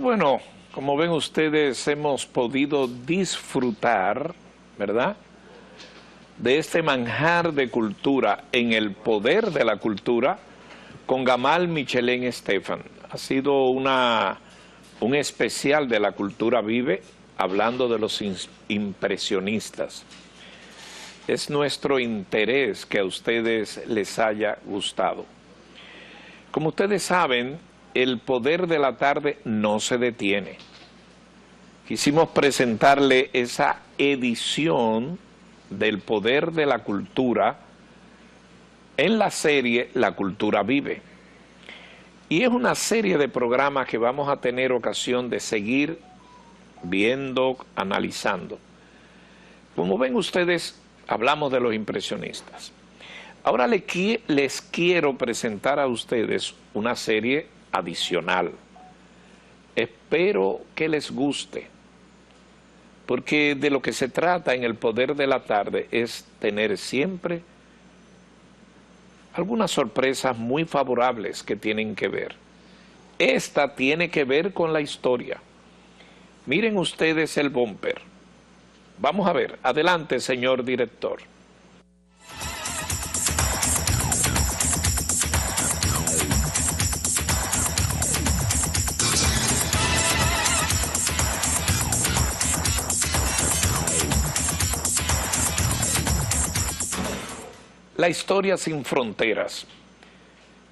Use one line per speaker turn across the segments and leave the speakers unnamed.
Bueno, como ven ustedes, hemos podido disfrutar, ¿verdad?, de este manjar de cultura en el poder de la cultura con Gamal Michelén Estefan. Ha sido un especial de la cultura vive, hablando de los impresionistas. Es nuestro interés que a ustedes les haya gustado. Como ustedes saben, el poder de la tarde no se detiene. Quisimos presentarle esa edición del poder de la cultura en la serie La Cultura Vive. Y es una serie de programas que vamos a tener ocasión de seguir viendo, analizando. Como ven ustedes, hablamos de los impresionistas. Ahora les quiero presentar a ustedes una serie adicional. Espero que les guste, porque de lo que se trata en el poder de la tarde es tener siempre algunas sorpresas muy favorables que tienen que ver. Esta tiene que ver con la historia. Miren ustedes el bumper. Vamos a ver. Adelante, señor director. La historia sin fronteras.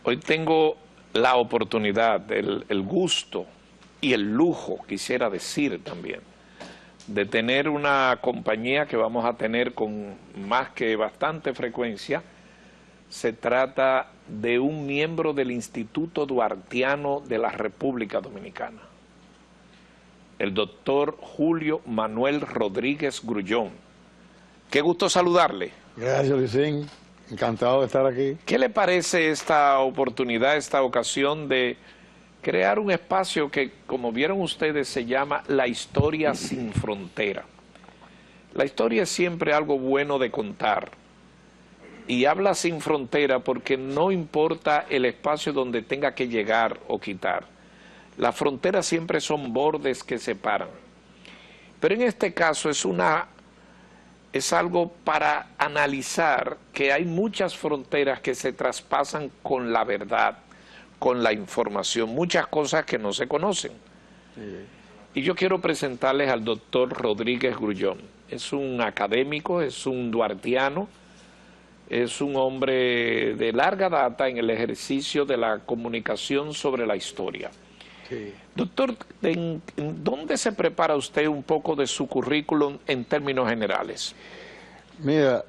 Hoy tengo la oportunidad, el gusto y el lujo, quisiera decir también, de tener una compañía que vamos a tener con más que bastante frecuencia. Se trata de un miembro del Instituto Duartiano de la República Dominicana, el doctor Julio Manuel Rodríguez Grullón. Qué gusto saludarle.
Gracias, Luisín. Encantado de estar aquí.
¿Qué le parece esta oportunidad, esta ocasión de crear un espacio que, como vieron ustedes, se llama La Historia Sin Frontera? La historia es siempre algo bueno de contar. Y habla sin frontera porque no importa el espacio donde tenga que llegar o quitar. Las fronteras siempre son bordes que separan. Pero en este caso es algo para analizar que hay muchas fronteras que se traspasan con la verdad, con la información, muchas cosas que no se conocen. Sí. Y yo quiero presentarles al doctor Rodríguez Grullón. Es un académico, es un duartiano, es un hombre de larga data en el ejercicio de la comunicación sobre la historia. Sí. Doctor, ¿en dónde se prepara usted un poco de su currículum en términos generales?
Mira,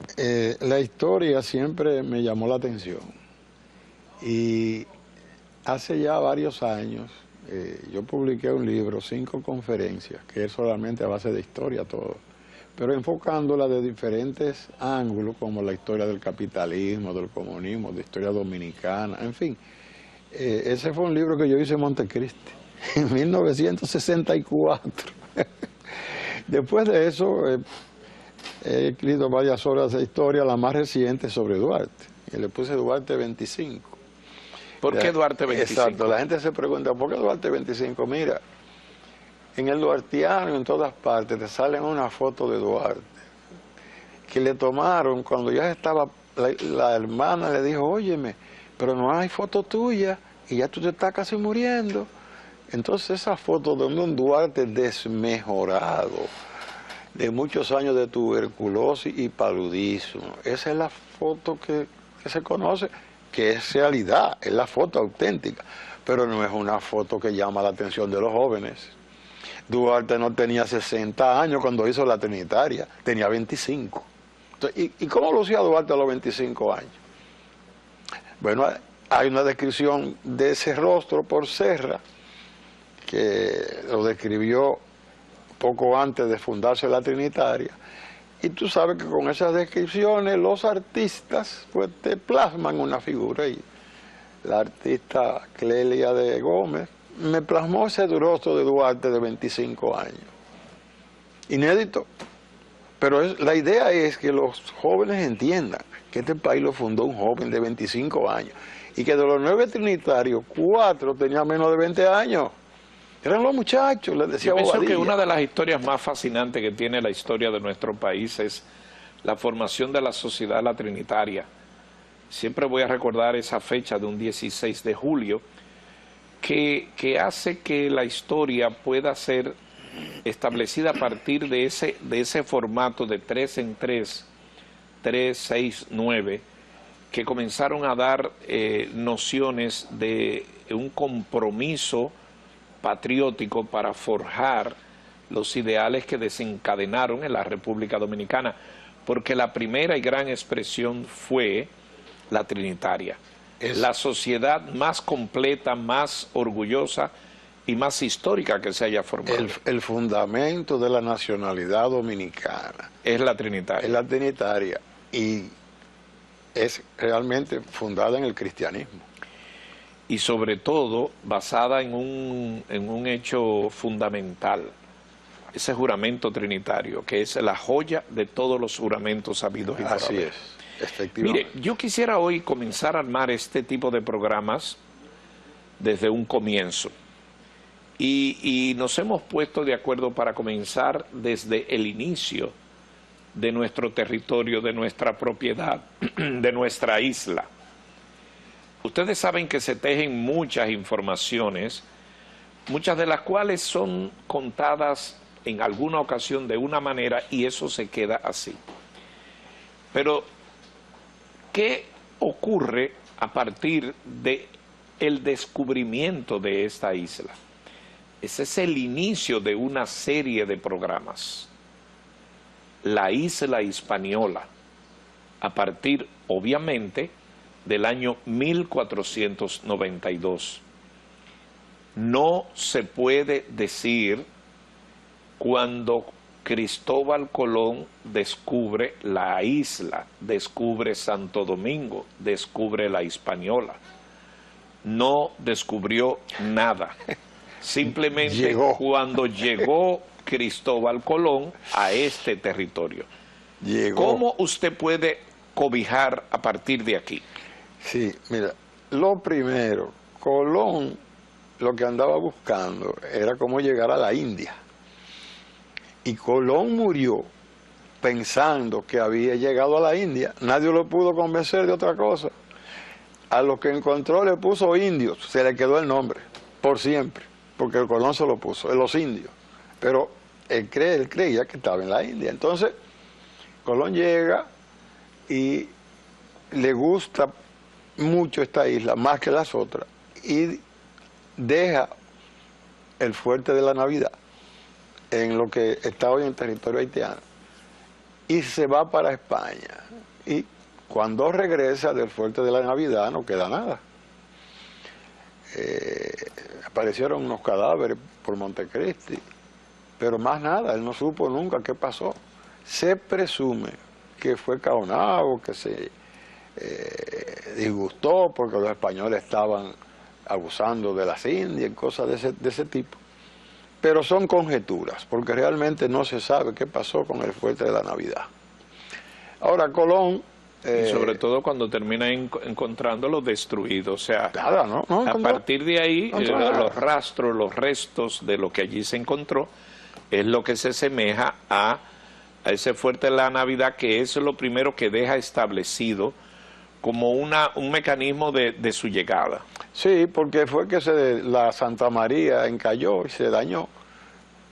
la historia siempre me llamó la atención. Y hace ya varios años yo publiqué un libro, 5 conferencias, que es solamente a base de historia todo, pero enfocándola de diferentes ángulos, como la historia del capitalismo, del comunismo, de historia dominicana, en fin. Ese fue un libro que yo hice en Montecristi, en 1964. Después de eso, he escrito varias obras de historia, la más reciente sobre Duarte, y le puse Duarte 25.
¿Por qué Duarte 25?
Exacto, la gente se pregunta, ¿por qué Duarte 25? Mira, en el duartiano, en todas partes, te salen una foto de Duarte, que le tomaron cuando ya estaba, la hermana le dijo, óyeme, pero no hay foto tuya, y ya tú te estás casi muriendo. Entonces esa foto de un Duarte desmejorado, de muchos años de tuberculosis y paludismo, esa es la foto que se conoce, que es realidad, es la foto auténtica, pero no es una foto que llama la atención de los jóvenes. Duarte no tenía 60 años cuando hizo la Trinitaria, tenía 25. Entonces, ¿y cómo lucía Duarte a los 25 años? Bueno, hay una descripción de ese rostro por Serra, que lo describió poco antes de fundarse la Trinitaria, y tú sabes que con esas descripciones los artistas pues te plasman una figura, y la artista Clelia de Gómez me plasmó ese rostro de Duarte de 25 años. Inédito, pero la idea es que los jóvenes entiendan que este país lo fundó un joven de 25 años, y que de los 9 trinitarios, 4 tenían menos de 20 años. Eran los muchachos, les decía
Yo pienso
bobadilla.
que una de las historias más fascinantes que tiene la historia de nuestro país es la formación de la sociedad la trinitaria. Siempre voy a recordar esa fecha de un 16 de julio que hace que la historia pueda ser establecida a partir de ese formato de 3 en 3, 3, 6, 9, que comenzaron a dar nociones de un compromiso patriótico para forjar los ideales que desencadenaron en la República Dominicana, porque la primera y gran expresión fue la trinitaria, la sociedad más completa, más orgullosa y más histórica que se haya formado.
El fundamento de la nacionalidad dominicana
Es la trinitaria.
es la trinitaria y es realmente fundada en el cristianismo.
Y sobre todo basada en un hecho fundamental, ese juramento trinitario, que es la joya de todos los juramentos habidos y por
Así
haber.
es, efectivamente.
Mire, yo quisiera hoy comenzar a armar este tipo de programas desde un comienzo. Y nos hemos puesto de acuerdo para comenzar desde el inicio de nuestro territorio, de nuestra propiedad, de nuestra isla. Ustedes saben que se tejen muchas informaciones, muchas de las cuales son contadas en alguna ocasión de una manera y eso se queda así. Pero, ¿qué ocurre a partir del descubrimiento de esta isla? Ese es el inicio de una serie de programas. La isla Hispaniola, a partir, obviamente, del año 1492. No se puede decir cuando Cristóbal Colón descubre la isla, descubre Santo Domingo, descubre la Hispaniola. No descubrió nada. Simplemente
Llegó.
cuando llegó Cristóbal Colón a este territorio.
Llegó.
¿Cómo usted puede cobijar a partir de aquí?
Sí, mira, lo primero, Colón lo que andaba buscando era cómo llegar a la India. Y Colón murió pensando que había llegado a la India. Nadie lo pudo convencer de otra cosa. A lo que encontró le puso indios, se le quedó el nombre, por siempre, porque el Colón se lo puso, los indios. Pero él creía que estaba en la India. Entonces, Colón llega y le gusta mucho esta isla, más que las otras, y deja el fuerte de la Navidad en lo que está hoy en territorio haitiano y se va para España. Y cuando regresa del fuerte de la Navidad no queda nada. Aparecieron unos cadáveres por Montecristi, pero más nada, él no supo nunca qué pasó. Se presume que fue Caonabo, que se disgustó porque los españoles estaban abusando de las Indias y cosas de ese tipo. Pero son conjeturas, porque realmente no se sabe qué pasó con el fuerte de la Navidad. Ahora, Colón...
y sobre todo cuando termina encontrándolo destruido. O sea,
nada, ¿no?
A partir de ahí, los rastros, los restos de lo que allí se encontró, es lo que se asemeja a ese fuerte de la Navidad, que es lo primero que deja establecido como un mecanismo de su llegada.
Sí, porque fue que la Santa María encalló y se dañó.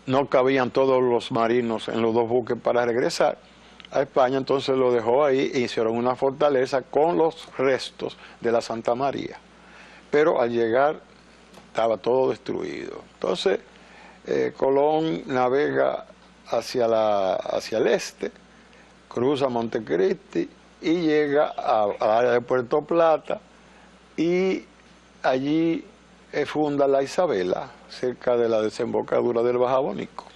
No cabían todos los marinos en los dos buques para regresar a España, entonces lo dejó ahí e hicieron una fortaleza con los restos de la Santa María. Pero al llegar estaba todo destruido. Entonces Colón navega hacia el este, cruza Montecristi y llega al área de Puerto Plata y allí funda la Isabela, cerca de la desembocadura del Bajabónico.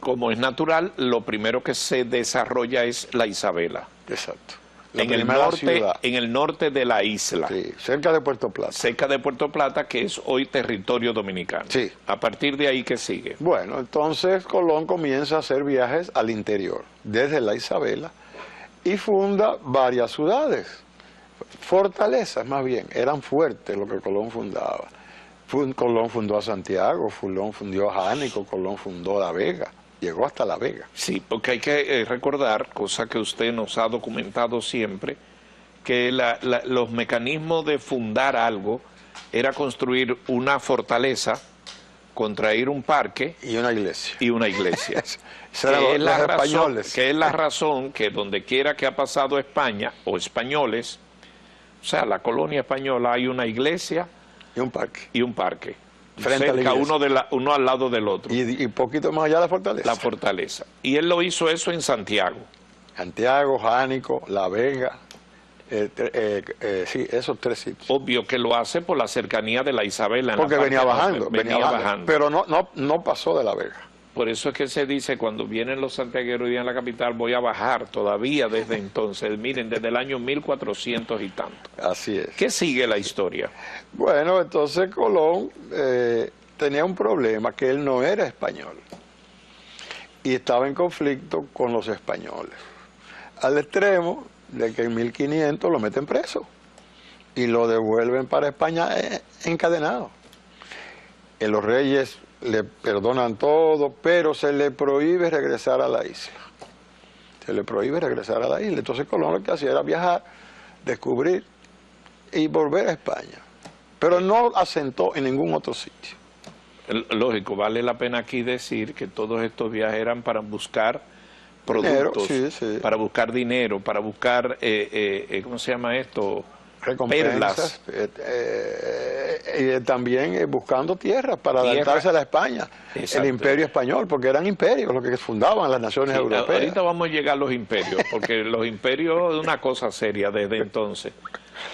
Como es natural, lo primero que se desarrolla es la Isabela.
Exacto.
En el norte de la isla.
Sí, cerca de Puerto Plata.
Cerca de Puerto Plata, que es hoy territorio dominicano.
Sí.
A partir de ahí, ¿qué sigue?
Bueno, entonces Colón comienza a hacer viajes al interior, desde la Isabela, y funda varias ciudades. Fortalezas, más bien, eran fuertes lo que Colón fundaba. Colón fundó a Santiago, Colón fundó a Jánico, Colón fundó La Vega, llegó hasta La Vega.
Sí, porque hay que recordar, cosa que usted nos ha documentado siempre, que los mecanismos de fundar algo era construir una fortaleza, construir un parque
y una iglesia.
Y una iglesia.
Que
es la razón que donde quiera que ha pasado España, o españoles, o sea, la colonia española, hay una iglesia
y un parque.
Y un parque.
Frente
cerca,
a la iglesia.
uno al lado del otro.
Y poquito más allá la fortaleza.
La fortaleza. Y él lo hizo eso en Santiago.
Santiago, Jánico, La Vega, sí, esos 3 sitios.
Obvio que lo hace por la cercanía de la Isabela.
Porque venía bajando,
bajando.
Pero no pasó de La Vega.
Por eso es que se dice, cuando vienen los santiagueros y vienen a la capital, voy a bajar todavía desde entonces. Miren, desde el año 1400 y tanto.
Así es.
¿Qué sigue la historia?
Bueno, entonces Colón tenía un problema, que él no era español. Y estaba en conflicto con los españoles. Al extremo de que en 1500 lo meten preso. Y lo devuelven para España encadenado. Los reyes le perdonan todo, pero se le prohíbe regresar a la isla. Se le prohíbe regresar a la isla. Entonces Colón lo que hacía era viajar, descubrir y volver a España. Pero no asentó en ningún otro sitio.
Lógico, vale la pena aquí decir que todos estos viajes eran para buscar productos,
dinero,
para buscar dinero, para buscar, ¿cómo se llama esto?
Recompensas, y también buscando tierras para adaptarse a la España. Exacto. El imperio español, porque eran imperios los que fundaban las naciones europeas.
Ahorita vamos a llegar a los imperios, porque los imperios es una cosa seria desde entonces.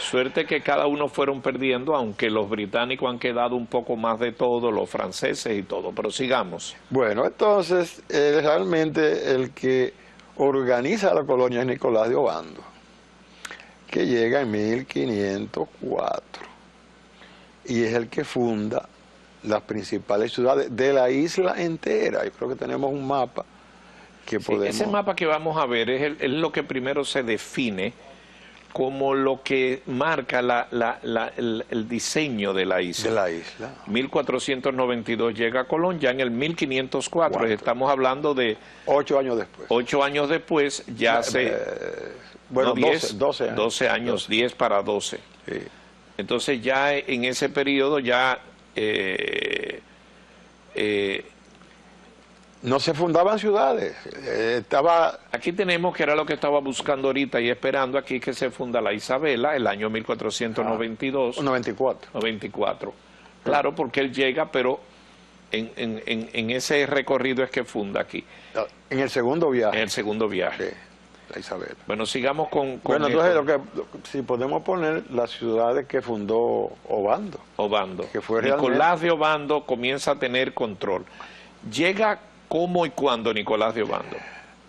Suerte que cada uno fueron perdiendo, aunque los británicos han quedado un poco más de todo, los franceses y todo, pero sigamos.
Bueno, entonces, realmente el que organiza la colonia es Nicolás de Obando, que llega en 1504 y es el que funda las principales ciudades de la isla entera. Yo creo que tenemos un mapa que podemos...
Ese mapa que vamos a ver es lo que primero se define como lo que marca el diseño de la isla.
De la isla.
1492 llega Colón, ya en el 1504, estamos hablando de...
8 años después.
8 años después ya
bueno,
no, 12 años.
12 años.
10 para 12.
Sí.
Entonces ya en ese periodo ya...
no se fundaban ciudades, estaba...
Aquí tenemos que era lo que estaba buscando ahorita y esperando aquí que se funda la Isabela, el año 1492. 94. Claro, porque él llega, pero en ese recorrido es que funda aquí.
En el segundo viaje.
En el segundo viaje.
Sí, la Isabela.
Bueno, sigamos con
bueno, entonces si podemos poner las ciudades que fundó Obando.
Que fue Nicolás de Obando comienza a tener control. Llega... ¿Cómo y cuándo Nicolás de Obando?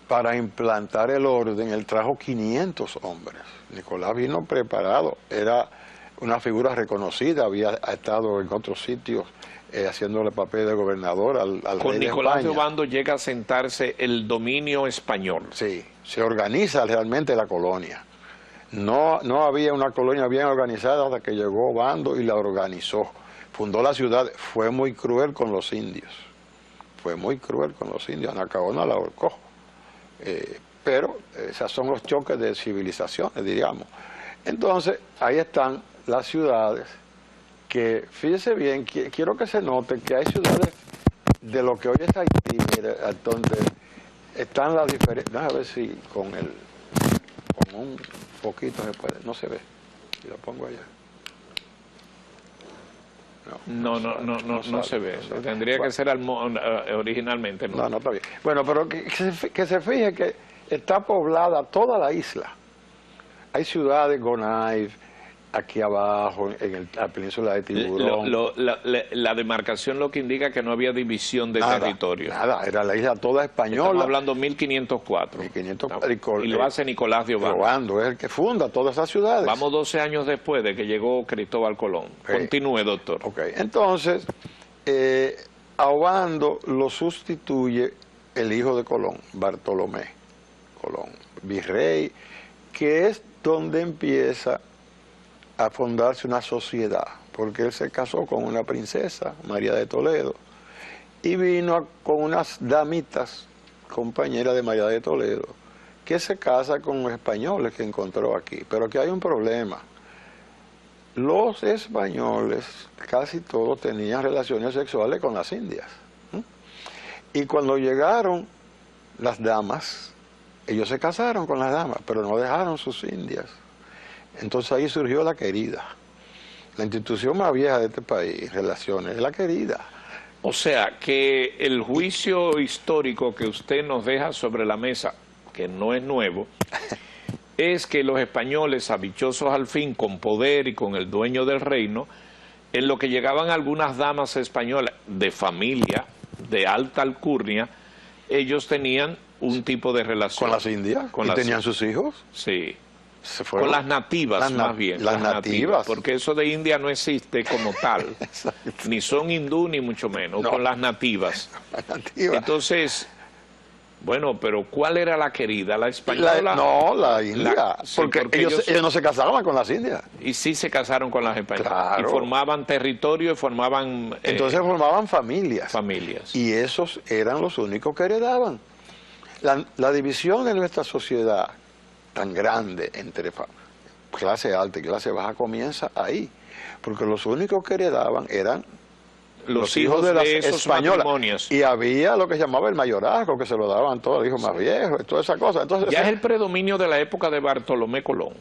Para implantar el orden, él trajo 500 hombres. Nicolás vino preparado, era una figura reconocida, había estado en otros sitios haciéndole papel de gobernador al
Con
rey
Nicolás
de
de Obando llega a sentarse el dominio español.
Sí, se organiza realmente la colonia. No había una colonia bien organizada hasta que llegó Obando y la organizó. Fundó la ciudad, fue muy cruel con los indios. Anacaona la ahorcó. Pero esos son los choques de civilizaciones, diríamos. Entonces, ahí están las ciudades que, fíjese bien, quiero que se note que hay ciudades de lo que hoy es Haití, mire, donde están las diferentes... Déjame ver si con un poquito se puede, no se ve, si lo pongo allá.
No se ve. Tendría que ser originalmente.
No, está bien. Bueno, pero que se fije que está poblada toda la isla. Hay ciudades, Gonaives, aquí abajo, en la península de Tiburón.
La demarcación lo que indica que no había división de territorio.
Nada, era la isla toda española.
Estamos hablando 1504. Y lo hace Nicolás de Obando.
Obando es el que funda todas esas ciudades.
Vamos 12 años después de que llegó Cristóbal Colón. Continúe, doctor.
Entonces, a Obando lo sustituye el hijo de Colón, Bartolomé Colón, virrey, que es donde empieza a fundarse una sociedad, porque él se casó con una princesa, María de Toledo, y vino con unas damitas, compañeras de María de Toledo, que se casa con los españoles que encontró aquí. Pero aquí hay un problema. Los españoles, casi todos, tenían relaciones sexuales con las indias. Y cuando llegaron las damas, ellos se casaron con las damas, pero no dejaron sus indias. Entonces ahí surgió la querida. La institución más vieja de este país, relaciones, es la querida.
O sea, que el juicio histórico que usted nos deja sobre la mesa, que no es nuevo, es que los españoles, habichosos al fin, con poder y con el dueño del reino, en lo que llegaban algunas damas españolas de familia, de alta alcurnia, ellos tenían un tipo de relación.
¿Con las indias? ¿Y tenían sus hijos?
Sí.
Se fueron.
Con las nativas, más bien.
Las nativas.
Porque eso de India no existe como tal. Ni son hindú, ni mucho menos. No. Con las nativas.
Las nativas.
Entonces, bueno, pero ¿cuál era la querida? ¿La española?
No, la india.
Sí,
porque ellos no se casaban con las indias.
Y sí se casaron con las españolas.
Claro.
Y formaban territorio y formaban...
Entonces formaban familias.
Familias.
Y esos eran los únicos que heredaban. La división de nuestra sociedad tan grande entre clase alta y clase baja comienza ahí. Porque los únicos que heredaban eran los hijos de las españolas. Y había lo que se llamaba el mayorazgo, que se lo daban todos los hijos más viejos, y toda esa cosa. Entonces,
ya es el predominio de la época de Bartolomé Colón.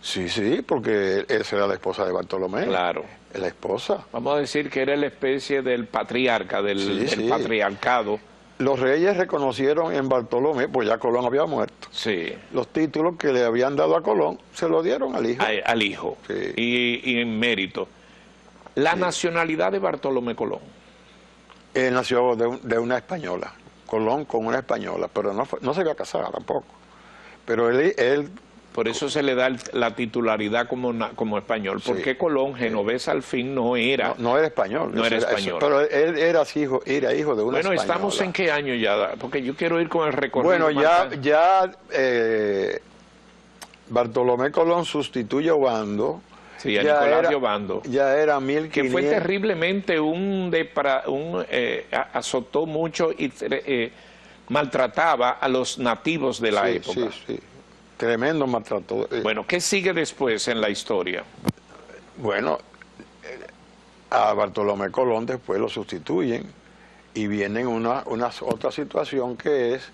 Sí, porque esa era la esposa de Bartolomé.
Claro.
La esposa.
Vamos a decir que era la especie del patriarca, del patriarcado.
Los reyes reconocieron en Bartolomé, pues ya Colón había muerto.
Sí.
Los títulos que le habían dado a Colón se los dieron al hijo.
Al hijo.
Sí.
Y en mérito. La nacionalidad de Bartolomé Colón.
Él nació de una española. Colón con una española, pero no se había casado tampoco. Pero él
por eso se le da la titularidad como español.
Sí.
Porque Colón, genovés al fin, no era...
No era español.
No era español.
Pero él era hijo de una española.
Bueno, ¿estamos en qué año ya? Porque yo quiero ir con el recorrido.
Bueno, ya Bartolomé Colón sustituye a Obando.
Sí, a Nicolás de Obando.
Ya era 1500.
Que fue terriblemente azotó mucho y maltrataba a los nativos de la época.
Sí. Tremendo maltrato.
Bueno, ¿qué sigue después en la historia?
Bueno, a Bartolomé Colón después lo sustituyen y viene una otra situación que es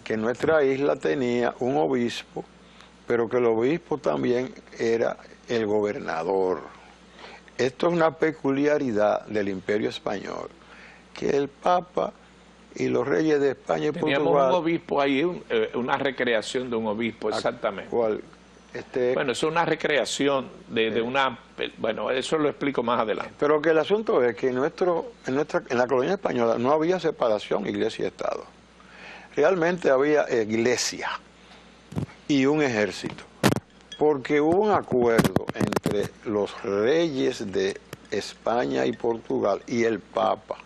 que nuestra isla tenía un obispo, pero que el obispo también era el gobernador. Esto es una peculiaridad del Imperio Español, que el Papa y los reyes de España y Portugal...
Teníamos un obispo ahí, una recreación de un obispo, exactamente.
¿Cuál?
Bueno, es una recreación de una... Bueno, eso lo explico más adelante.
Pero que el asunto es que en la colonia española no había separación iglesia y Estado. Realmente había iglesia y un ejército. Porque hubo un acuerdo entre los reyes de España y Portugal y el Papa,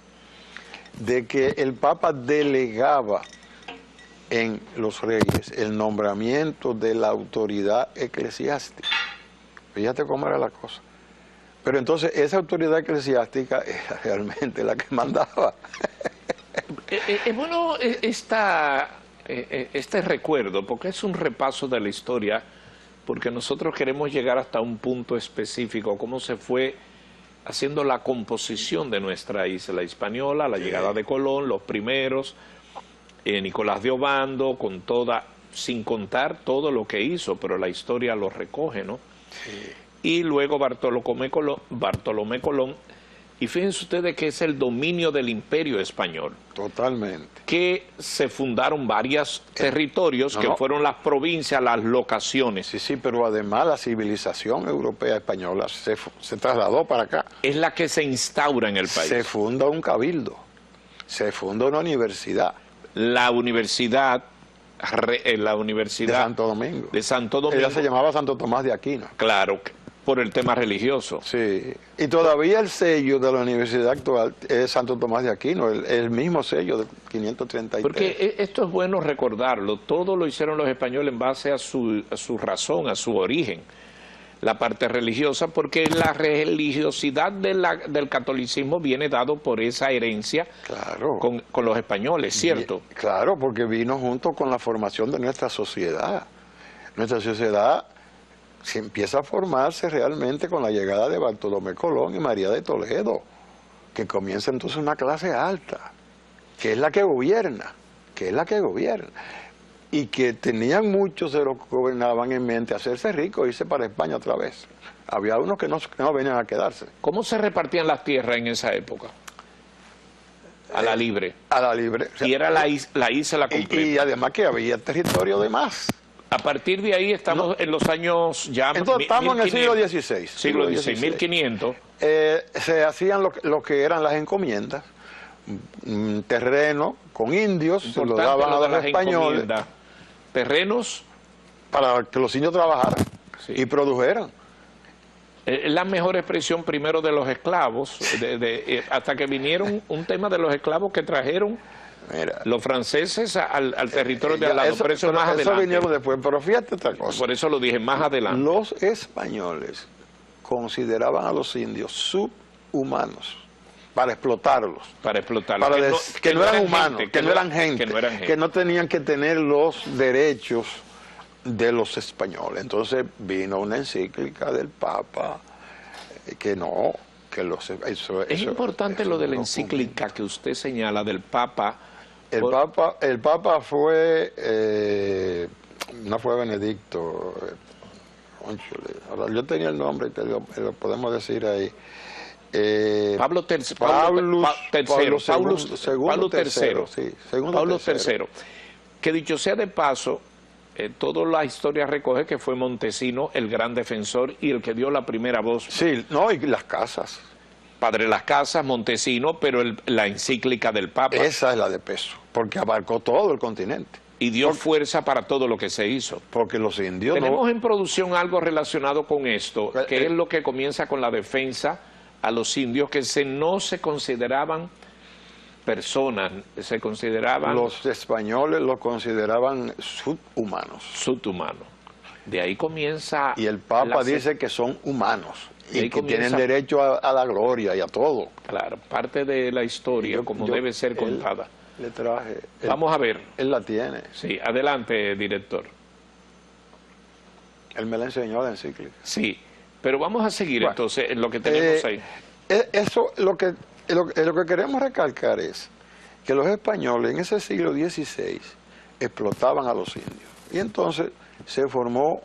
de que el Papa delegaba en los reyes el nombramiento de la autoridad eclesiástica. Fíjate cómo era la cosa. Pero entonces esa autoridad eclesiástica era realmente la que mandaba.
Bueno, este recuerdo, porque es un repaso de la historia, porque nosotros queremos llegar hasta un punto específico, cómo se fue haciendo la composición de nuestra isla española, la llegada de Colón, los primeros, Nicolás de Obando, sin contar todo lo que hizo, pero la historia lo recoge, ¿no?
Sí.
Y luego Bartolomé Colón, y fíjense ustedes que es el dominio del Imperio Español.
Totalmente.
Que se fundaron varios territorios que fueron las provincias, las locaciones.
Sí, pero además la civilización europea española se trasladó para acá.
Es la que se instaura en el país.
Se funda un cabildo, se funda una universidad.
La universidad
de Santo Domingo.
De Santo Domingo.
Ella se llamaba Santo Tomás de Aquino.
Claro, por el tema religioso.
Sí, y todavía el sello de la universidad actual es Santo Tomás de Aquino, el mismo sello de 533.
Porque esto es bueno recordarlo, todo lo hicieron los españoles en base a su razón, a su origen. la parte religiosa, porque la religiosidad del catolicismo viene dado por esa herencia
Claro.
con los españoles, ¿cierto?
Claro, porque vino junto con la formación de nuestra sociedad. Nuestra sociedad se empieza a formarse realmente con la llegada de Bartolomé Colón y María de Toledo, que comienza entonces una clase alta, que es la que gobierna, y que tenían muchos de los que gobernaban en mente hacerse ricos e irse para España otra vez. Había unos que no venían a quedarse.
¿Cómo se repartían las tierras en esa época? A la libre.
A la libre.
Y era la isla completa.
Y además que había territorio de más.
A partir de ahí estamos en los años ya...
Entonces estamos en el siglo XVI.
Siglo XVI, 1500.
Se hacían lo que eran las encomiendas, un terreno con indios, se lo daban a los españoles.
Terrenos
para que los indios trabajaran y produjeran.
La mejor expresión primero de los esclavos, hasta que vinieron un tema de los esclavos que trajeron los franceses al territorio de al lado. Por eso más adelante.
Eso vinieron después, pero fíjate otra cosa.
Por eso lo dije más adelante.
Los españoles consideraban a los indios subhumanos para explotarlos.
Para explotarlos.
Que no eran humanos, que no eran gente, que no tenían que tener los derechos de los españoles. Entonces vino una encíclica del Papa que no, que los...
Es importante lo de la encíclica que usted señala del Papa.
El Papa fue, no fue Benedicto, ahora yo tenía el nombre, lo podemos decir ahí.
Pablo III. Que dicho sea de paso, toda la historia recoge que fue Montesino el gran defensor y el que dio la primera voz.
Sí, no, y las casas.
Padre de las casas, Montesino, pero la encíclica del Papa.
Esa es la de peso, porque abarcó todo el continente.
Y dio fuerza para todo lo que se hizo.
Porque los indios
Tenemos en producción algo relacionado con esto, que es lo que comienza con la defensa a los indios, que no se consideraban personas, se consideraban...
Los españoles los consideraban subhumanos.
Subhumanos. De ahí comienza...
Y el Papa dice que son humanos y que tienen derecho a la gloria y a todo.
Claro, parte de la historia como debe ser contada.
Le traje.
Vamos a ver.
Él la tiene.
Sí, adelante, director.
Él me la enseñó la encíclica.
Sí, pero vamos a seguir entonces en lo que tenemos ahí.
Eso, lo que queremos recalcar es que los españoles en ese siglo XVI explotaban a los indios. Y entonces se formó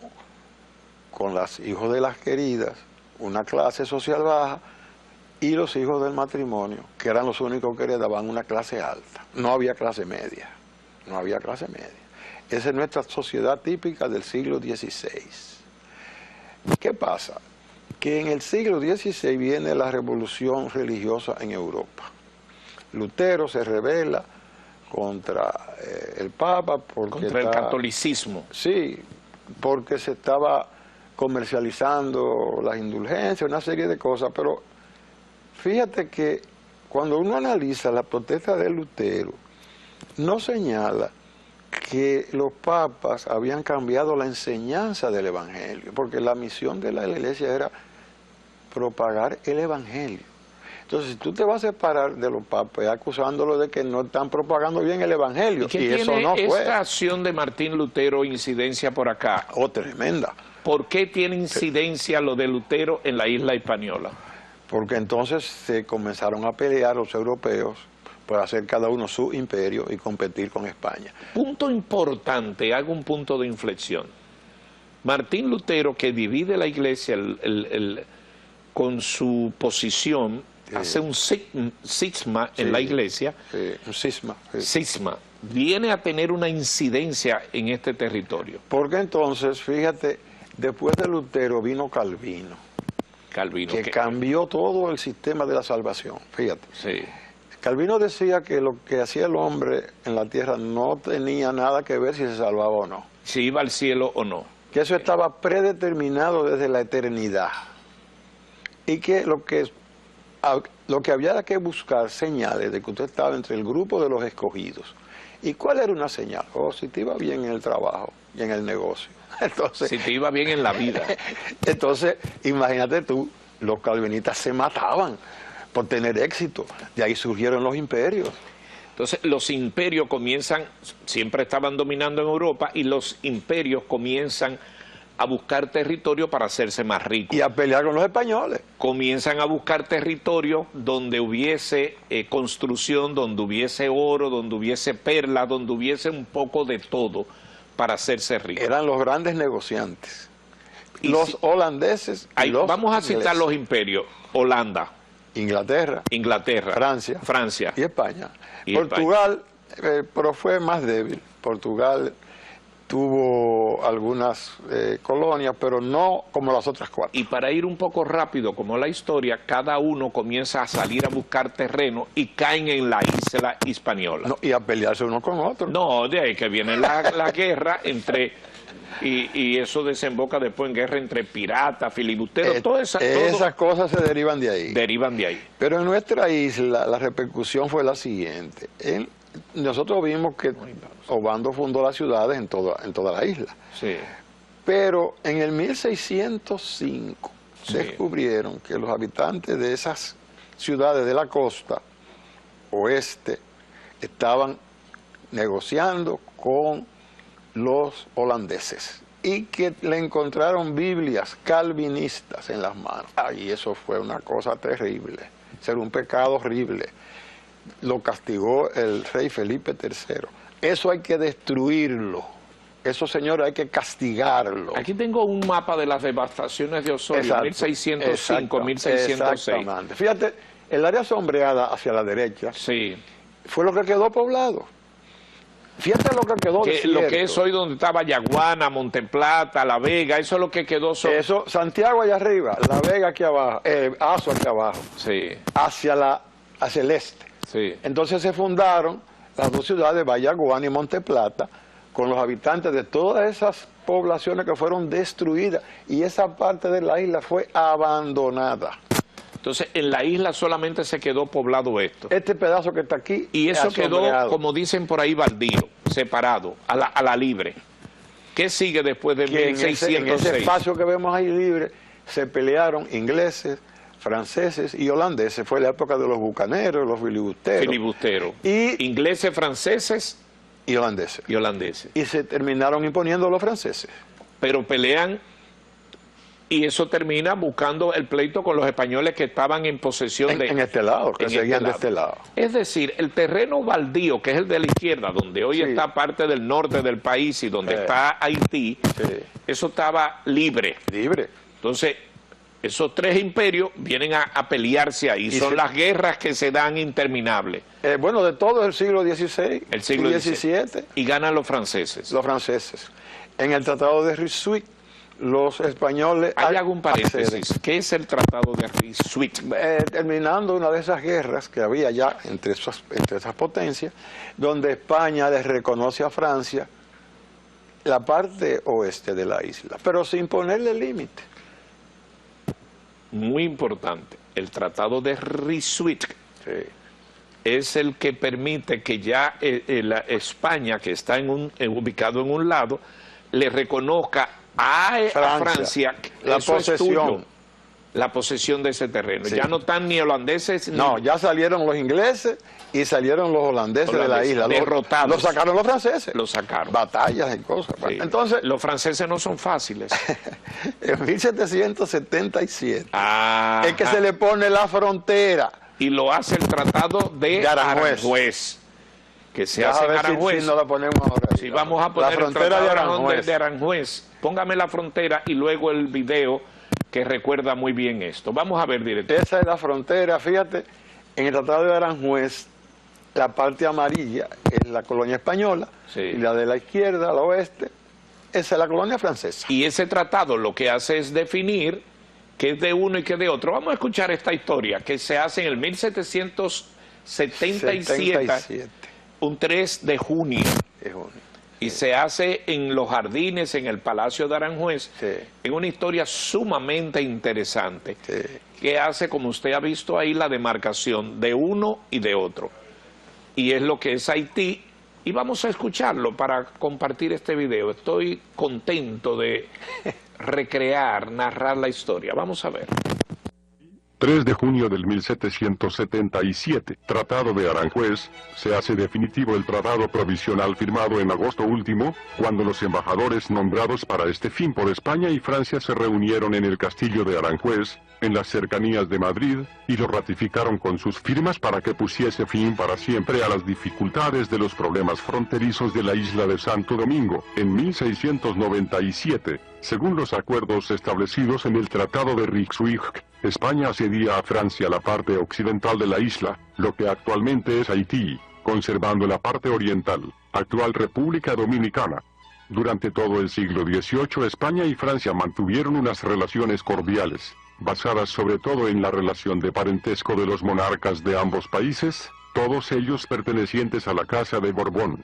con los hijos de las queridas una clase social baja y los hijos del matrimonio, que eran los únicos que heredaban una clase alta. No había clase media, no había clase media. Esa es nuestra sociedad típica del siglo XVI. ¿Qué pasa? Que en el siglo XVI viene la revolución religiosa en Europa. Lutero se rebela contra el Papa porque
contra el catolicismo.
Sí, porque se estaba comercializando las indulgencias, una serie de cosas, pero fíjate que cuando uno analiza la protesta de Lutero, no señala que los papas habían cambiado la enseñanza del Evangelio, porque la misión de la Iglesia era propagar el Evangelio. Entonces, si tú te vas a separar de los papas acusándolos de que no están propagando bien el Evangelio,
y eso no fue. ¿Esta acción de Martín Lutero incidencia por acá?
Oh, tremenda.
¿Por qué tiene incidencia lo de Lutero en la isla Hispaniola?
Porque entonces se comenzaron a pelear los europeos por hacer cada uno su imperio y competir con España.
Punto importante, hago un punto de inflexión. Martín Lutero, que divide la iglesia con su posición, hace un cisma en la iglesia.
Un cisma.
Cisma. Viene a tener una incidencia en este territorio.
Porque entonces, fíjate, después de Lutero vino Calvino. Que cambió todo el sistema de la salvación, fíjate.
Sí.
Calvino decía que lo que hacía el hombre en la tierra no tenía nada que ver si se salvaba o no.
Si iba al cielo o no.
Que eso estaba predeterminado desde la eternidad. Y que lo que había que buscar señales de que usted estaba entre el grupo de los escogidos ¿Y cuál era una señal? Oh, si te iba bien en el trabajo y en el negocio. Entonces,
si te iba bien en la vida.
Entonces, imagínate tú, los calvinistas se mataban por tener éxito. De ahí surgieron los imperios.
Entonces, los imperios comienzan, siempre estaban dominando en Europa, y los imperios comienzan a buscar territorio para hacerse más ricos.
Y a pelear con los españoles.
Comienzan a buscar territorio donde hubiese construcción, donde hubiese oro, donde hubiese perlas, donde hubiese un poco de todo para hacerse ricos.
Eran los grandes negociantes.
Y
los holandeses y
ahí,
los
vamos a
ingleses.
citar los imperios: Holanda,
Inglaterra,
Francia
y España.
Y
Portugal, pero fue más débil. Portugal tuvo algunas colonias, pero no como las otras cuatro.
Y para ir un poco rápido, como la historia, cada uno comienza a salir a buscar terreno y caen en la isla hispaniola.
No, y a pelearse uno con otro.
No, de ahí que viene la guerra entre... Y eso desemboca después en guerra entre piratas, filibusteros,
esas cosas se derivan de ahí.
Derivan de ahí.
Pero en nuestra isla la repercusión fue la siguiente. Nosotros vimos que Obando fundó las ciudades en toda la isla.
Sí.
Pero en el 1605
Sí.
descubrieron que los habitantes de esas ciudades de la costa oeste estaban negociando con los holandeses y que le encontraron Biblias calvinistas en las manos. Y eso fue una cosa terrible, ser un pecado horrible. Lo castigó el rey Felipe III. Eso hay que destruirlo. Eso, señor, hay que castigarlo.
Aquí tengo un mapa de las devastaciones de Osorio,
Exacto,
1605, 1606.
Exactamente. Fíjate, el área sombreada hacia la derecha
Sí.
fue lo que quedó poblado. Fíjate lo que quedó desierto.
Lo que es hoy donde estaba Yaguana, Monteplata, La Vega, eso es lo que quedó.
Eso, Santiago allá arriba, La Vega aquí abajo, Azo aquí abajo,
Sí,
hacia el este.
sí.
Entonces se fundaron las dos ciudades, Vallaguana y Monteplata, con los habitantes de todas esas poblaciones que fueron destruidas, y esa parte de la isla fue abandonada.
Entonces, en la isla solamente se quedó poblado esto.
Este pedazo que está aquí
Y eso quedó,
asombreado.
como dicen por ahí, baldío, separado, a la libre. ¿Qué sigue después de
Que en
1606?
ese espacio que vemos ahí libre se pelearon ingleses, franceses y holandeses. Fue la época de los bucaneros, los
Filibusteros.
Y
Ingleses, franceses
y holandeses.
y holandeses.
Y se terminaron imponiendo los franceses.
Pero pelean, y eso termina buscando el pleito con los españoles que estaban en posesión de...
En este lado, que
en
seguían de
lado.
este lado.
Es decir, el terreno baldío, que es el de la izquierda, donde hoy
Sí.
está parte del norte del país y donde está Haití,
Sí.
eso estaba libre.
Libre.
Entonces, esos tres imperios vienen a pelearse ahí. Son las guerras que se dan interminables.
Bueno, de todo el siglo XVI,
El siglo
y XVII,
Y ganan los franceses.
los franceses. En el Tratado de Ryswick, los españoles...
Hay algún paréntesis.
acceden.
¿Qué es el Tratado de Ryswick?
Terminando una de esas guerras que había ya entre esas potencias, donde España les reconoce a Francia la parte oeste de la isla, pero sin ponerle límite.
Muy importante. El Tratado de Ryswick
Sí.
es el que permite que ya la España, que está ubicado en un lado, le reconozca a Francia
la
eso es
posesión.
tuyo, la posesión de ese terreno.
Sí.
Ya no están ni holandeses
No, ya salieron los ingleses y salieron los holandeses de la isla.
derrotados.
Los sacaron los franceses.
Lo sacaron.
Batallas y cosas.
Sí.
Entonces,
Los franceses no son fáciles.
en 1777
Ah,
es que se le pone la frontera.
y lo hace el Tratado de Aranjuez, que se hace en Aranjuez.
Si no la ponemos ahora.
Si vamos a poner
la frontera
el
de
Tratado
Aranjuez.
de Aranjuez, póngame la frontera y luego el video que recuerda muy bien esto. Vamos a ver, director.
Esa es la frontera, fíjate, en el Tratado de Aranjuez, la parte amarilla es la colonia española,
Sí.
y la de la izquierda, al oeste, esa es la colonia francesa.
Y ese tratado lo que hace es definir qué es de uno y qué es de otro. Vamos a escuchar esta historia que se hace en el 1777, un 3 de junio.
Es un-
Y se hace en los jardines, en el Palacio de Aranjuez,
Sí.
en una historia sumamente interesante,
Sí.
que hace, como usted ha visto ahí, la demarcación de uno y de otro. Y es lo que es Haití Y vamos a escucharlo para compartir este video. Estoy contento de recrear, narrar la historia. Vamos a ver.
3 de junio del 1777, Tratado de Aranjuez, se hace definitivo el tratado provisional firmado en agosto último, cuando los embajadores nombrados para este fin por España y Francia se reunieron en el castillo de Aranjuez, en las cercanías de Madrid, y lo ratificaron con sus firmas para que pusiese fin para siempre a las dificultades de los problemas fronterizos de la isla de Santo Domingo, en 1697. Según los acuerdos establecidos en el Tratado de Rixwijk, España cedía a Francia la parte occidental de la isla, lo que actualmente es Haití, conservando la parte oriental, actual República Dominicana. Durante todo el siglo XVIII, España y Francia mantuvieron unas relaciones cordiales, basadas sobre todo en la relación de parentesco de los monarcas de ambos países, todos ellos pertenecientes a la Casa de Borbón.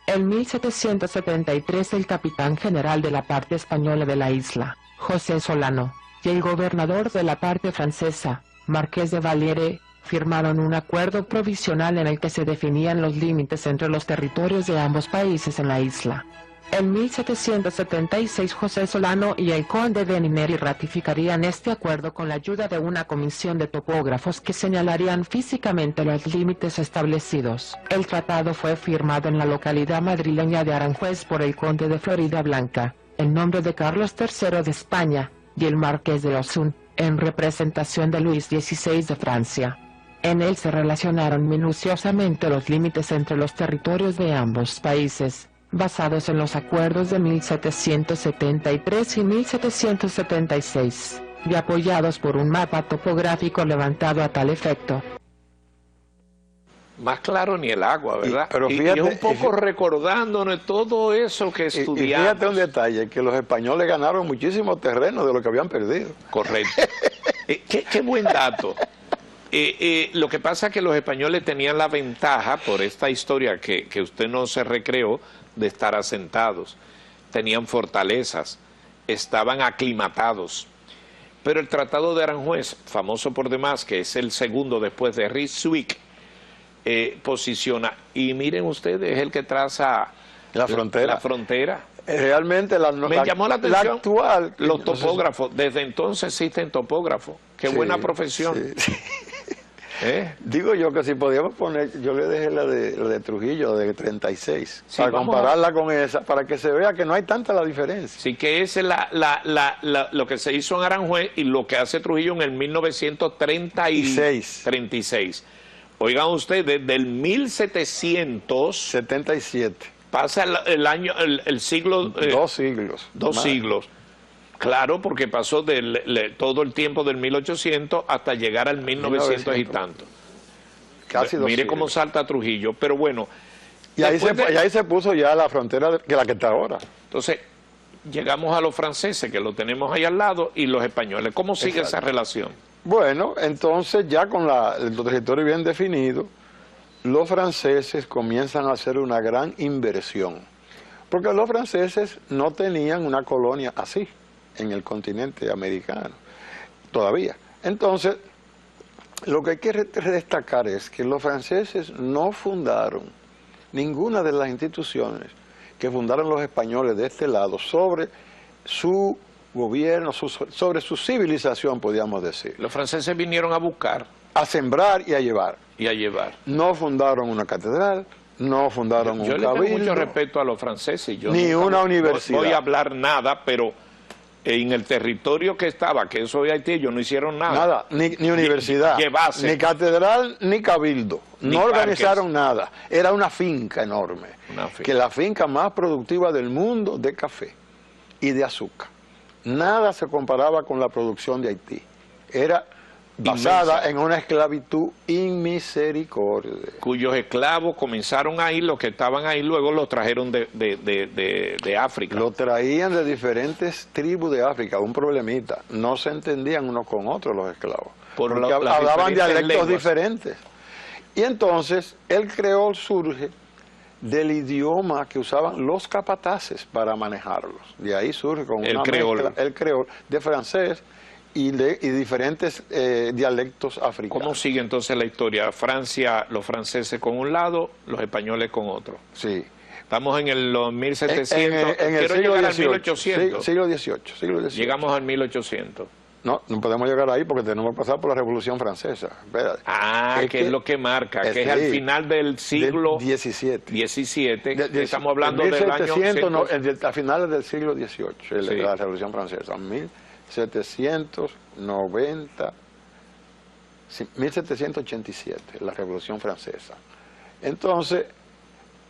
En 1773 el capitán general de la parte española de la isla, José Solano, y el gobernador de la parte francesa, Marqués de Valiere, firmaron un acuerdo provisional en el que se definían los límites entre los territorios de ambos países en la isla. En 1776 José Solano y el conde de Nineri ratificarían este acuerdo con la ayuda de una comisión de topógrafos que señalarían físicamente los límites establecidos. El tratado fue firmado en la localidad madrileña de Aranjuez por el conde de Floridablanca, en nombre de Carlos III de España, y el marqués de Osun, en representación de Luis XVI de Francia. En él se relacionaron minuciosamente los límites entre los territorios de ambos países, basados en los acuerdos de 1773 y 1776, y apoyados por un mapa topográfico levantado a tal efecto.
Más claro ni el agua, ¿verdad?
Pero
y
fíjate,
un poco recordándonos todo eso que estudiamos.
Y fíjate un detalle, que los españoles ganaron muchísimo terreno de lo que habían perdido.
Correcto. Qué buen dato. Lo que pasa es que los españoles tenían la ventaja, por esta historia que usted no se recreó, de estar asentados. Tenían fortalezas, estaban aclimatados. Pero el Tratado de Aranjuez, famoso por demás, que es el segundo después de Rixwijk, posiciona, y miren ustedes, es el que traza
la
frontera.
Realmente
me llamó la atención
la actual,
los topógrafos. Desde entonces existen topógrafos. Qué buena profesión.
Sí. Digo yo que si podíamos poner, yo le dejé la de Trujillo de 36, sí, para compararla con esa, para que se vea que no hay tanta la diferencia.
Sí, que es lo que se hizo en Aranjuez y lo que hace Trujillo en el 1936. Oigan ustedes, desde el 1777 pasa el siglo...
2 siglos.
2 siglos. Claro, porque pasó todo el tiempo del 1800 hasta llegar al 1900 y tanto.
Casi 2
Mire
siglos.
cómo salta Trujillo, pero bueno.
Y ahí se puso ya la frontera que la que está ahora.
Entonces, llegamos a los franceses, que lo tenemos ahí al lado, y los españoles. ¿Cómo sigue esa relación?
Bueno, entonces ya con el territorio bien definido, los franceses comienzan a hacer una gran inversión. Porque los franceses no tenían una colonia así en el continente americano, todavía. Entonces, lo que hay que destacar es que los franceses no fundaron ninguna de las instituciones que fundaron los españoles de este lado sobre su gobierno, sobre su civilización, podríamos decir.
Los franceses vinieron a buscar.
A sembrar y a llevar.
Y a llevar.
No fundaron una catedral, no fundaron un cabildo.
Yo le tengo mucho respeto a los franceses.
Ni una universidad.
No voy a hablar nada, pero en el territorio que estaba, que eso de Haití, ellos no hicieron nada.
Nada, ni universidad, ni catedral, ni cabildo. No organizaron nada. Era una finca enorme. Que la finca más productiva del mundo de café y de azúcar. Nada se comparaba con la producción de Haití. Era basada en una esclavitud inmisericordia.
Cuyos esclavos comenzaron ahí, los que estaban ahí, luego los trajeron de África.
Lo traían de diferentes tribus de África, un problemita. No se entendían unos con otros los esclavos. Porque hablaban dialectos diferentes. Y entonces el creol surge del idioma que usaban los capataces para manejarlos. De ahí surge con una mezcla, el creol de francés y diferentes dialectos africanos.
¿Cómo sigue entonces la historia? Francia, los franceses con un lado, los españoles con otro.
Sí.
Estamos en los 1700,
en el
quiero
siglo
llegar al
XVIII,
1800.
siglo XVIII.
Llegamos al 1800.
No, no podemos llegar ahí porque tenemos que pasar por la Revolución Francesa. Espérate.
Que es lo que marca, que es al final del siglo XVII. Estamos hablando del año...
a finales del siglo XVIII, la Revolución Francesa, 1787, la Revolución Francesa. Entonces,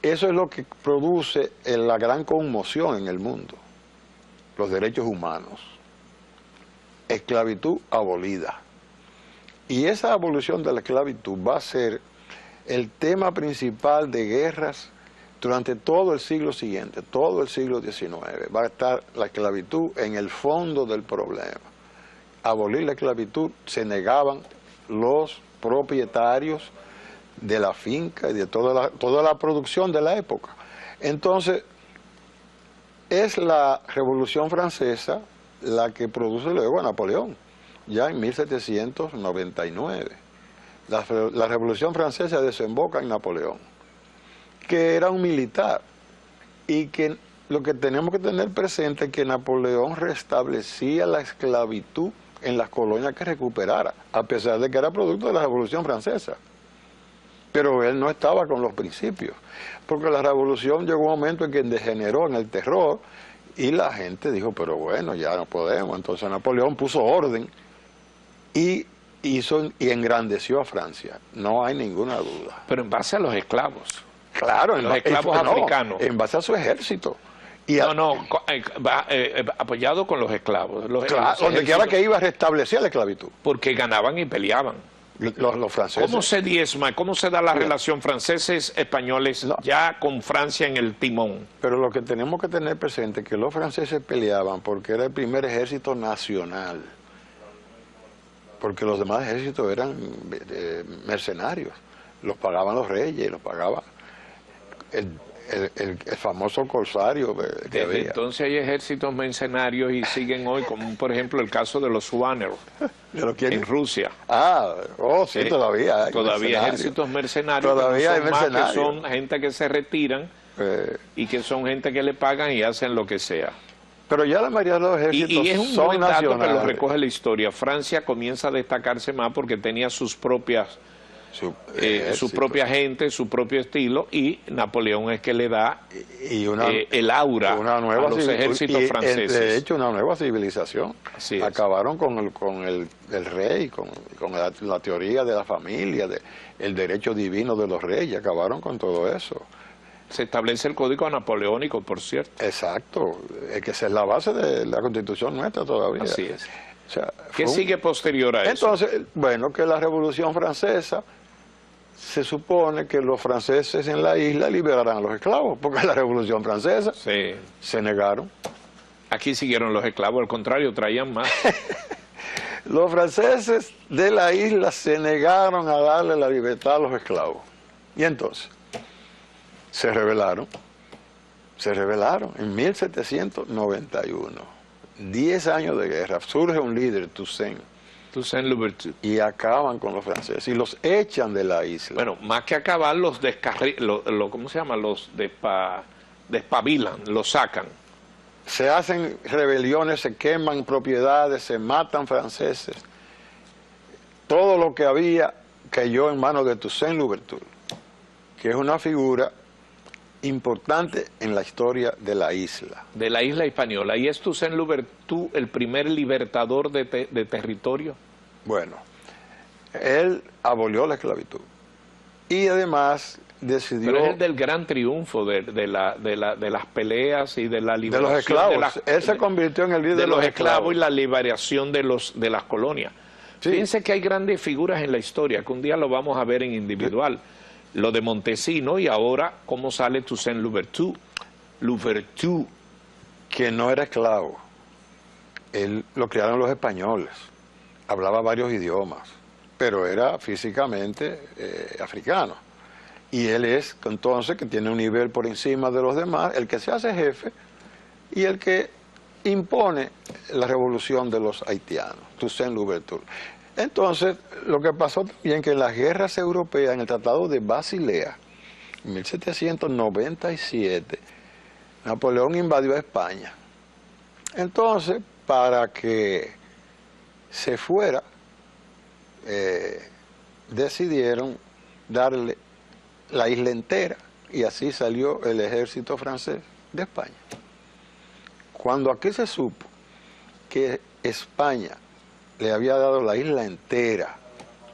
eso es lo que produce la gran conmoción en el mundo, los derechos humanos. Esclavitud abolida. Y esa abolición de la esclavitud va a ser el tema principal de guerras durante todo el siglo siguiente, todo el siglo XIX. Va a estar la esclavitud en el fondo del problema. Abolir la esclavitud se negaban los propietarios de la finca y de toda la producción de la época. Entonces, es la Revolución Francesa la que produce luego a Napoleón, ya en 1799. La Revolución Francesa desemboca en Napoleón, que era un militar, y que lo que tenemos que tener presente es que Napoleón restablecía la esclavitud en las colonias que recuperara, a pesar de que era producto de la Revolución Francesa. Pero él no estaba con los principios, porque la revolución llegó un momento en que degeneró en el terror, y la gente dijo, pero bueno, ya no podemos. Entonces Napoleón puso orden y engrandeció a Francia. No hay ninguna duda.
Pero en base a los esclavos.
Claro,
los esclavos africanos.
En base a su ejército.
Apoyado con los esclavos.
Donde quiera que iba a restablecer la esclavitud.
Porque ganaban y peleaban.
Los franceses.
¿Cómo se diezma, cómo se da la relación franceses-españoles ya con Francia en el timón?
Pero lo que tenemos que tener presente es que los franceses peleaban porque era el primer ejército nacional. Porque los demás ejércitos eran mercenarios. Los pagaban los reyes, los pagaba el famoso corsario que había.
Entonces hay ejércitos mercenarios y siguen hoy, como por ejemplo el caso de los Swaner en Rusia.
Sí, todavía hay
ejércitos mercenarios.
Todavía hay mercenarios.
Que son gente que se retiran y que son gente que le pagan y hacen lo que sea.
Pero ya la mayoría de los ejércitos
y es un
son
buen dato
nacionales.
que lo recoge la historia. Francia comienza a destacarse más porque tenía sus propias... su propia gente, su propio estilo, y Napoleón es que le da el aura a los ejércitos franceses.
De hecho, una nueva civilización. Acabaron con el rey, con la teoría de la familia, el derecho divino de los reyes, acabaron con todo eso.
Se establece el código napoleónico, por cierto.
Exacto, es que esa es la base de la Constitución nuestra todavía.
Así es. O sea, ¿qué sigue posterior a eso?
Entonces, bueno, que la Revolución Francesa, se supone que los franceses en la isla liberarán a los esclavos, porque en la Revolución Francesa se negaron.
Aquí siguieron los esclavos, al contrario, traían más.
Los franceses de la isla se negaron a darle la libertad a los esclavos. Y entonces, se rebelaron en 1791. 10 años de guerra, surge un líder, Toussaint Louverture, y acaban con los franceses y los echan de la isla.
Bueno, más que acabar, los ¿cómo se llama? Los despabilan, los sacan.
Se hacen rebeliones, se queman propiedades, se matan franceses. Todo lo que había cayó en manos de Toussaint Louverture, que es una figura importante en la historia de la isla.
De la isla española. ¿Y es Toussaint Louverture el primer libertador de territorio?
Bueno, él abolió la esclavitud. Y además decidió...
Pero es el del gran triunfo de las peleas y de la liberación.
De los esclavos. Él se convirtió en el líder
de los esclavos y la liberación de las colonias. Sí. Fíjense que hay grandes figuras en la historia, que un día lo vamos a ver en individual. Lo de Montesino y ahora cómo sale Toussaint Louverture.
Que no era esclavo. Él lo criaron los españoles. Hablaba varios idiomas, pero era físicamente africano. Y él es, entonces, que tiene un nivel por encima de los demás, el que se hace jefe y el que impone la revolución de los haitianos, Toussaint Louverture. Entonces, lo que pasó también que en las guerras europeas, en el Tratado de Basilea, en 1797, Napoleón invadió España. Entonces, para que se fuera, decidieron darle la isla entera, y así salió el ejército francés de España. Cuando aquí se supo que España le había dado la isla entera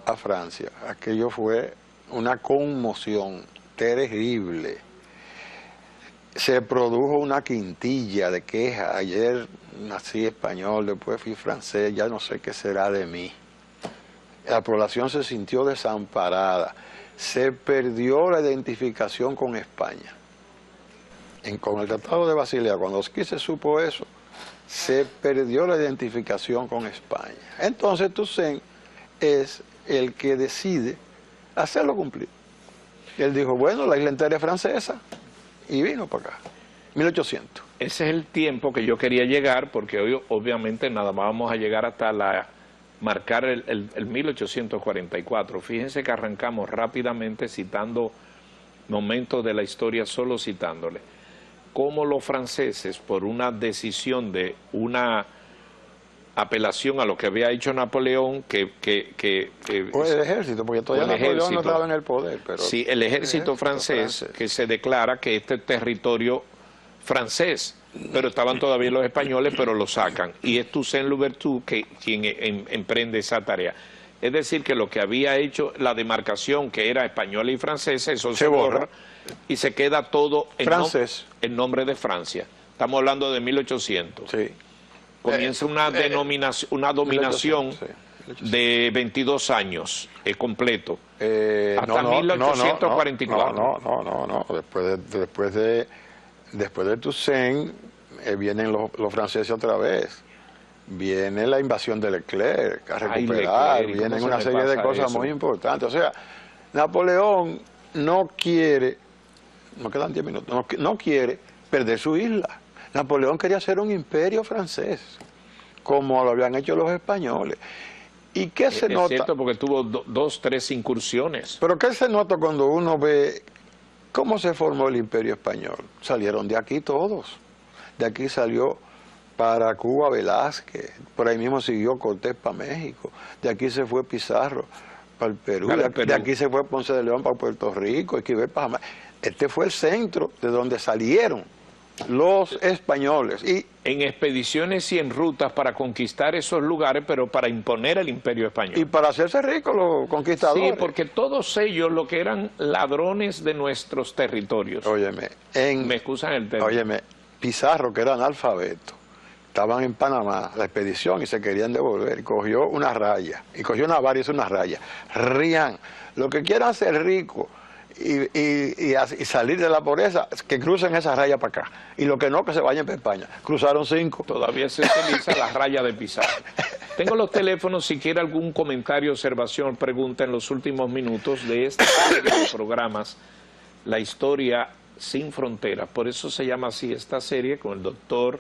a Francia, aquello fue una conmoción terrible. Se produjo una quintilla de quejas. Ayer nací español, después fui francés, ya no sé qué será de mí. La población se sintió desamparada. Se perdió la identificación con España. Con el Tratado de Basilea, cuando aquí se supo eso, se perdió la identificación con España. Entonces Toussaint es el que decide hacerlo cumplir. Él dijo, bueno, la isla entera es francesa, y vino para acá, 1800.
Ese es el tiempo que yo quería llegar, porque hoy obviamente nada más vamos a llegar hasta marcar el 1844. Fíjense que arrancamos rápidamente citando momentos de la historia, solo citándole. Cómo los franceses, por una decisión de una apelación a lo que había hecho Napoleón,
o el ejército, porque todavía Napoleón no estaba en el poder. Pero
sí, el ejército francés, que se declara que este es territorio francés, pero estaban todavía los españoles, pero lo sacan. Y es Toussaint Louverture quien emprende esa tarea. Es decir, que lo que había hecho la demarcación, que era española y francesa, eso se borra y se queda todo en nombre de Francia. Estamos hablando de 1800.
Sí.
Comienza una dominación 1800. De 22 años completo, hasta 1844.
No. Después de Toussaint vienen los franceses otra vez. Viene la invasión de Leclerc a recuperar, vienen una serie de cosas muy importantes. O sea, Napoleón no quiere, no quedan 10 minutos, no quiere perder su isla. Napoleón quería hacer un imperio francés, como lo habían hecho los españoles. ¿Y qué se nota?
Es cierto, porque tuvo 2, 3 incursiones.
Pero ¿qué se nota cuando uno ve cómo se formó el imperio español? Salieron de aquí todos. De aquí salió para Cuba Velázquez, por ahí mismo siguió Cortés para México, de aquí se fue Pizarro para el Perú, de aquí se fue Ponce de León para Puerto Rico, Esquivel para Jamaica. Este fue el centro de donde salieron los españoles. Y
en expediciones y en rutas para conquistar esos lugares, pero para imponer el imperio español.
Y para hacerse ricos los conquistadores.
Sí, porque todos ellos lo que eran ladrones de nuestros territorios.
Óyeme,
me excusan el término.
Óyeme, Pizarro, que era analfabeto, estaban en Panamá, la expedición, y se querían devolver, y cogió una raya, y cogió una vara y hizo una raya. Rían, lo que quieran ser ricos y salir de la pobreza, que crucen esa raya para acá, y lo que no, que se vayan para España. Cruzaron 5.
Todavía se utiliza la raya de Pizarro. Tengo los teléfonos, si quiere algún comentario, observación, pregunta en los últimos minutos de esta serie de programas, La Historia Sin Fronteras. Por eso se llama así esta serie, con el doctor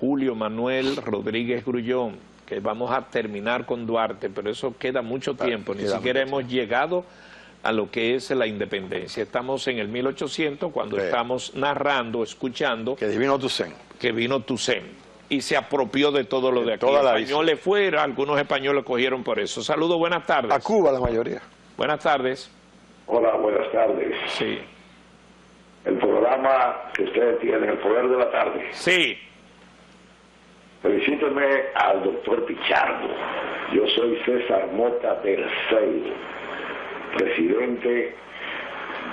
Julio Manuel Rodríguez Grullón, que vamos a terminar con Duarte, pero eso queda mucho tiempo, ni siquiera hemos llegado a lo que es la independencia. Estamos en el 1800, cuando estamos narrando, escuchando
que vino Toussaint.
Que vino Toussaint y se apropió de todo lo de aquí. Españoles fuera, algunos españoles cogieron por eso. Saludos, buenas tardes.
A Cuba la mayoría.
Buenas tardes.
Hola, buenas tardes.
Sí.
El programa que ustedes tienen, El Poder de la Tarde.
Sí.
Felicíteme al doctor Pichardo. Yo soy César Mota III, presidente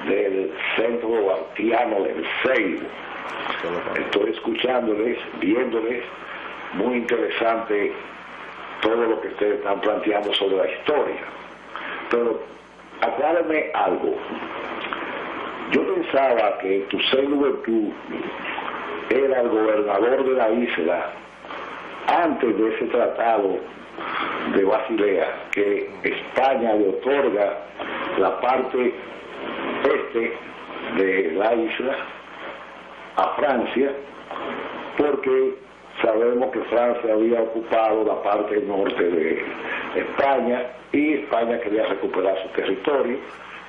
del Centro Duartiano del Ceibo. Estoy escuchándoles, viéndoles, muy interesante todo lo que ustedes están planteando sobre la historia. Pero aclárenme algo. Yo pensaba que Toussaint Louverture era el gobernador de la isla antes de ese tratado de Basilea, que España le otorga la parte este de la isla a Francia, porque sabemos que Francia había ocupado la parte norte de España y España quería recuperar su territorio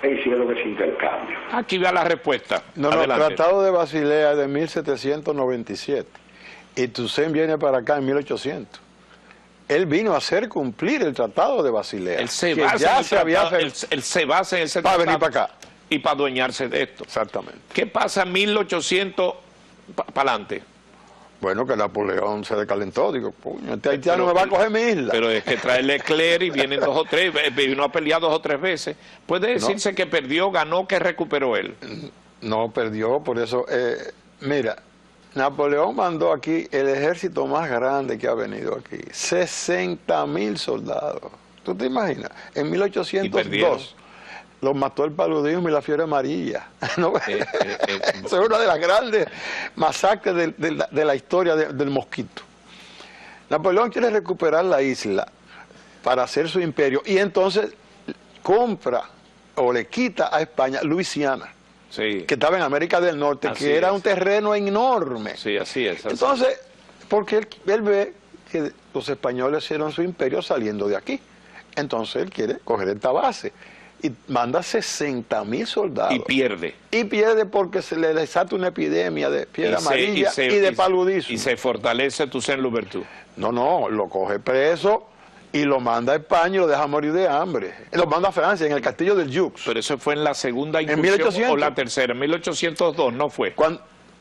e hicieron ese intercambio.
Aquí va la respuesta.
No, el Tratado de Basilea es de 1797 y Toussaint viene para acá en 1800. Él vino a hacer cumplir el Tratado de Basilea.
Él se
que
basa
ya
en el
se había
tratado, él se basa en ese
para
tratado
venir para acá.
y para adueñarse de esto.
Exactamente.
¿Qué pasa en 1800 para adelante?
Bueno, que Napoleón se decalentó, digo, puño, este haitiano me va a coger mi isla.
Pero es que trae Leclerc y vienen 2 o 3, vino a pelear 2 o 3 veces. Puede decirse que perdió, ganó, que recuperó él.
No, perdió, por eso, mira, Napoleón mandó aquí el ejército más grande que ha venido aquí, 60.000 soldados. ¿Tú te imaginas? En 1802 los mató el paludismo y la fiebre amarilla. ¿No? Esa es una de las grandes masacres de la historia del mosquito. Napoleón quiere recuperar la isla para hacer su imperio y entonces compra o le quita a España Luisiana.
Sí.
Que estaba en América del Norte,
Así
que era
es.
un terreno enorme.
Sí, así es. Así.
Entonces, porque él ve que los españoles hicieron su imperio saliendo de aquí. Entonces él quiere coger esta base y manda 60.000 soldados.
Y pierde.
Y pierde porque se le desata una epidemia de fiebre amarilla y de paludismo.
Y se fortalece Toussaint-Louverture.
No, lo coge preso y lo manda a España y lo deja morir de hambre. Lo manda a Francia, en el castillo del Jux.
Pero eso fue en la segunda incursión
1800.
o la tercera, en 1802, ¿no fue?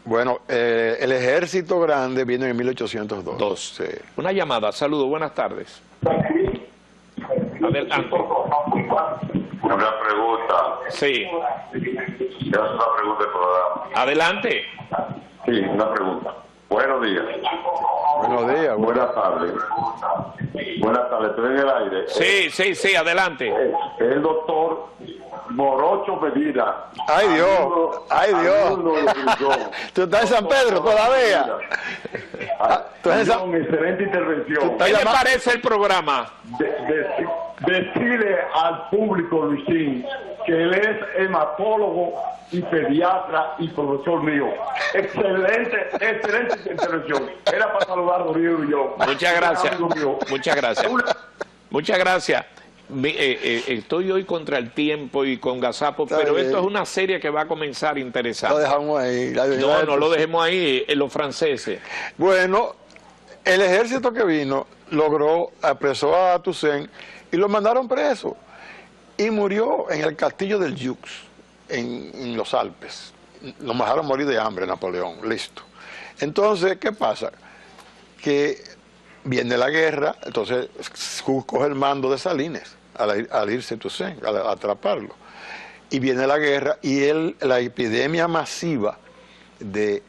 Bueno, el ejército grande viene en 1802.
Sí. Una llamada, saludos, buenas tardes. Adelante.
Una pregunta.
Sí.
Quiero hacer una pregunta del programa.
Adelante.
Sí, una pregunta. Buenos días.
Buenos días.
Buenas tardes. Buenas tardes, estoy en el aire.
Sí, adelante.
El doctor Morocho Medina.
¡Ay, Dios! ¡Ay, Dios! ¿Tú estás en San Pedro todavía? ¿Tú estás en San...
Excelente intervención.
¿Qué le parece el programa?
Decirle al público, Luisín, que él es hematólogo y pediatra y profesor mío. Excelente intervención. Era para saludar a Rodrigo y yo.
Muchas gracias. Muchas gracias. Estoy hoy contra el tiempo y con gazapo, pero esto es una serie que va a comenzar interesante.
Lo dejamos ahí.
No lo dejemos ahí, los franceses.
Bueno, el ejército que vino logró, apresó a Toussaint y lo mandaron preso. Y murió en el castillo del Jux, en los Alpes. Lo dejaron morir de hambre, Napoleón, listo. Entonces, ¿qué pasa? Que viene la guerra, entonces coge el mando de Salines al irse Toussaint, a atraparlo. Y viene la guerra y la epidemia masiva de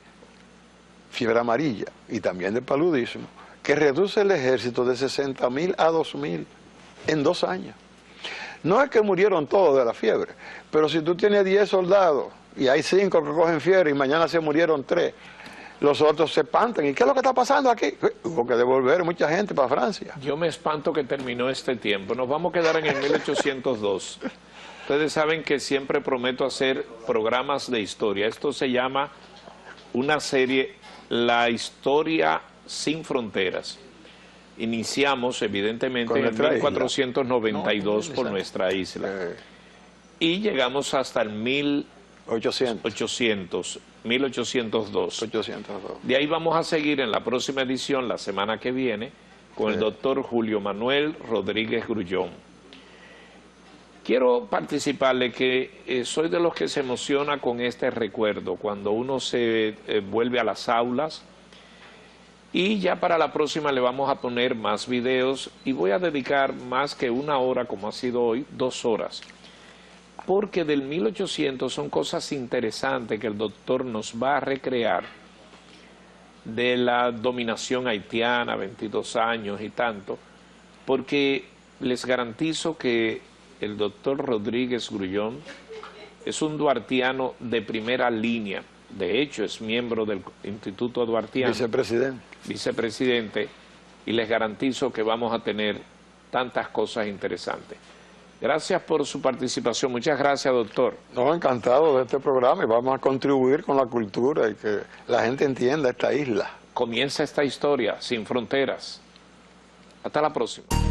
fiebre amarilla y también de paludismo, que reduce el ejército de 60.000 a 2.000 en 2 años. No es que murieron todos de la fiebre, pero si tú tienes 10 soldados y hay 5 que cogen fiebre y mañana se murieron 3, los otros se espantan. ¿Y qué es lo que está pasando aquí? Hubo que devolver mucha gente para Francia.
Yo me espanto que terminó este tiempo. Nos vamos a quedar en el 1802. Ustedes saben que siempre prometo hacer programas de historia. Esto se llama una serie, La Historia Sin Fronteras. Iniciamos, evidentemente, en 1492 por nuestra isla. Y llegamos hasta el 1802. De ahí vamos a seguir en la próxima edición, la semana que viene, con el doctor Julio Manuel Rodríguez Grullón. Quiero participarle que soy de los que se emociona con este recuerdo, cuando uno se vuelve a las aulas. Y ya para la próxima le vamos a poner más videos y voy a dedicar más que 1 hora, como ha sido hoy, 2 horas. Porque del 1800 son cosas interesantes que el doctor nos va a recrear de la dominación haitiana, 22 años y tanto, porque les garantizo que el doctor Rodríguez Grullón es un duartiano de primera línea. De hecho, es miembro del Instituto Duartiano. Vicepresidente, y les garantizo que vamos a tener tantas cosas interesantes. Gracias por su participación. Muchas gracias, doctor.
No, encantado de este programa y vamos a contribuir con la cultura y que la gente entienda esta isla.
comienza esta historia sin fronteras. Hasta la próxima.